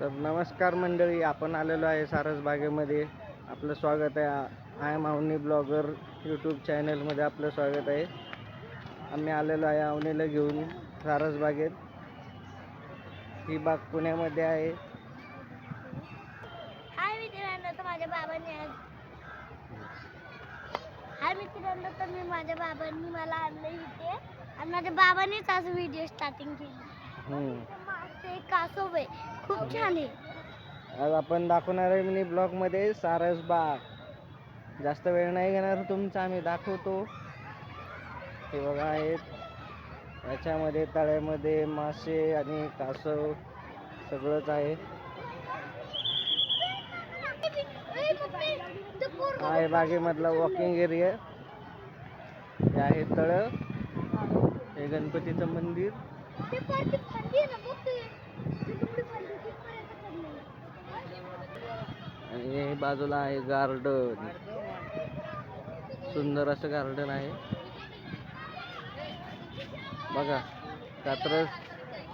तर नमस्कार मंडळी, आपण आलेलो आहे सारसबागेमध्ये. आपलं स्वागत आहे. I am Avni blogger YouTube चॅनलमध्ये आपलं स्वागत आहे. आम्ही आलेलो आहे अवनीला घेऊन सारसबागेत. ही बाग पुण्यामध्ये आहे. हाय मित्रांनो, तर माझ्या बाबांनी मला आणलं इथे आणि माझ्या बाबांनीच आज व्हिडिओ स्टार्टिंग केली. ते कासव आहे, खूप छान आहे. आज आपण दाखवणार आहे मिनी ब्लॉगमध्ये सारसबाग. जास्त वेळ नाही घेणार तुमचा, आम्ही दाखवतो. हे बघा आहेत याच्यामध्ये तळ्यामध्ये मासे आणि कासव सगळंच आहे. हा आहे बागेमधला वॉकिंग एरिया. हे आहे तळं, हे गणपतीचं मंदिर. आणि हे बाजूला आहे गार्डन. सुंदर असं गार्डन आहे बघा.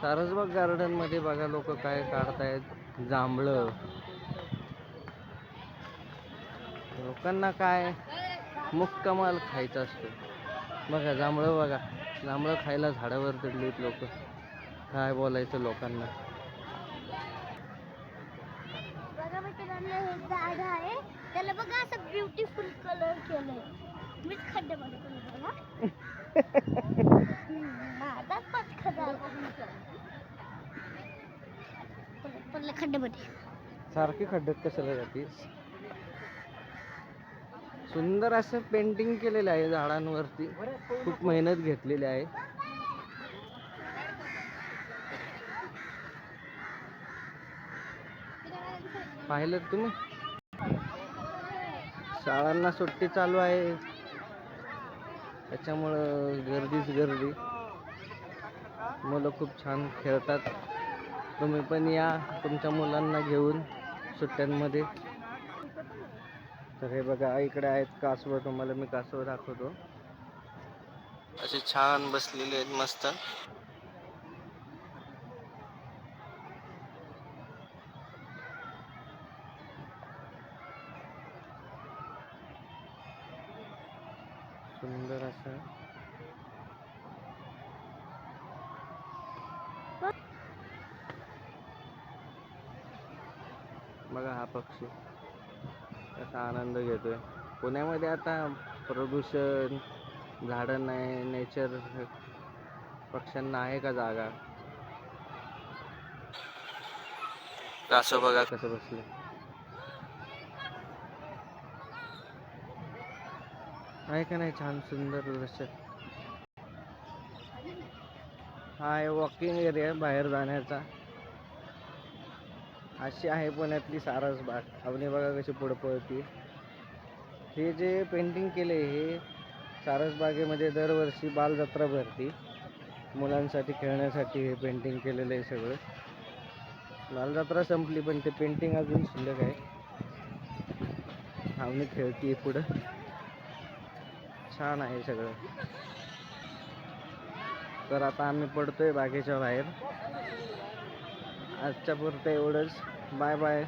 सारसबाग गार्डन मध्ये बघा लोक काय काढतायत. जांभळं, लोकांना काय मुक्कामाल खायचं असतं. बघा जांभळं, बघा जांभळं खायला झाडावर चढलीत लोक. काय बोलायचं लोकांना. बघा मित्रांनो, हे झाड आहे, त्याला बघा असं ब्युटिफुल कलर केलंय. मीच खड्ड्यामध्ये बघा. माझाच पचका झाला पडलं खड्ड्यामध्ये. सारखी खड्ड्यात कशाला जातीस. सुंदर असं पेंटिंग केलेलं आहे झाडांवरती. खूप मेहनत घेतलेली आहे. पाहिलं तुम्ही. शाळांना सुट्टी चालू आहे, त्याच्यामुळं गर्दीच गर्दी. मुलं खूप छान खेळतात. तुम्ही पण या तुमच्या मुलांना घेऊन सुट्ट्यांमध्ये. तर हे बघा इकडे आहेत कासव. तुम्हाला मी कासव दाखवतो. असे छान बसलेले आहेत मस्त. सुंदर असं बघा. हा पक्षी त्याचा आनंद घेतोय. पुण्यामध्ये आता प्रदूषण, झाडं नाही, नेचर, पक्ष्यांना आहे का जागा. कासव बघा कसं बसले. आहे का नाही छान सुंदर दृश्य. हा आहे वॉकिंग एरिया बाहेर जाण्याचा. अशी आहे पुण्यातली सारसबाग. अवनी बघा कशी पुढं पळती. हे जे पेंटिंग केले हे सारसबागेमध्ये दरवर्षी बालजत्रा भरती. मुलांसाठी खेळण्यासाठी हे पेंटिंग केलेलं आहे सगळं. बालजत्रा संपली पण ते पेंटिंग अजून शिल्लक आहे. अवनी खेळती पुढं. छान आहे सगळं. तर आता आम्ही पडतोय बागेच्या बाहेर. आजच्या पुरतं एवढंच. Bye bye.